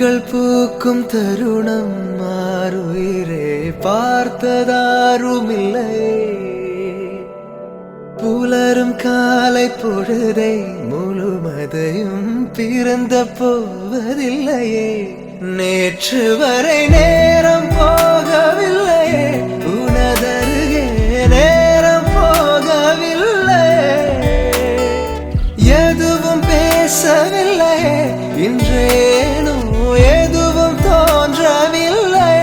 பூக்கள் பூக்கும் தருணம் மாறுயிரே பார்த்ததாருமில்லை. புலரும் காலை பொழுதை முழுமதையும் பிறந்த போவதில்லையே. நேற்று வரை நேரம் போகவில்லையே, உனதருகே நேரம் போகவில்லை. எதுவும் பேசவில்லையே, இன்றேனோ எதுவும் தோன்றவில்லை.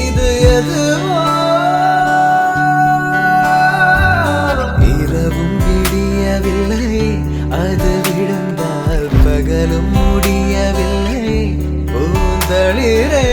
இது எதுவோ இரவும் விடியவில்லை, அது விழுந்தால் பகலும் முடியவில்லை. பூந்தளிரே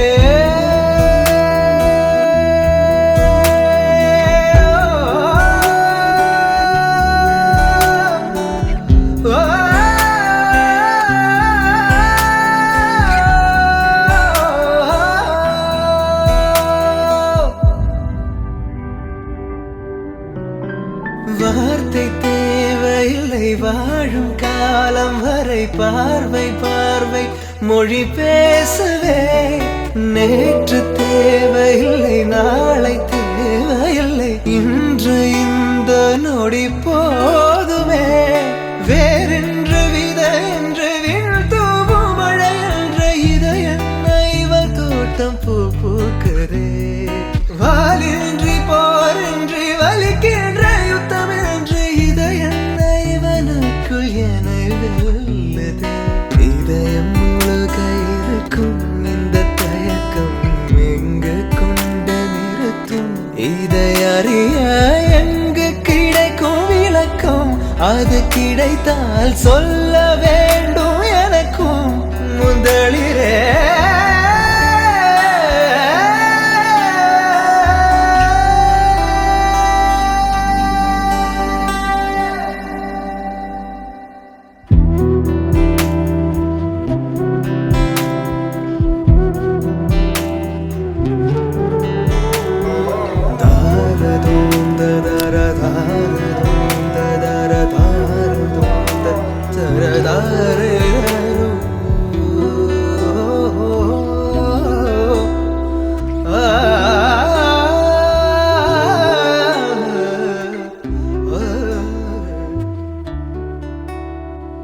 வார்த்தை தேவையில்லை, வாழும் காலம் வரை பார்வை பார்வை மொழி பேசவே. நேற்று தேவையில்லை, நாளை தேவையில்லை, இன்று இந்த நொடி போதுமே. வேறென்று விதை என்று விழ் தூவும் மழை என்று இதை என்ன இவள் தோட்டம் பூ பூக்கிறே. வாலின்றி போரின்றி வலிக்கின்ற யுத்தம் என்று இதை என்ன இவனுக்குள் என வெல்லுது. இதயம் முழுக இருக்கும் இந்த தயக்கம் எங்கு கொண்டு நிறுத்தும்? இதை அறிய எங்கு கிடைக்கும் விளக்கம்? அது கிடைத்தால் சொல்ல வேண்டும் எனக்கும். முதலிரே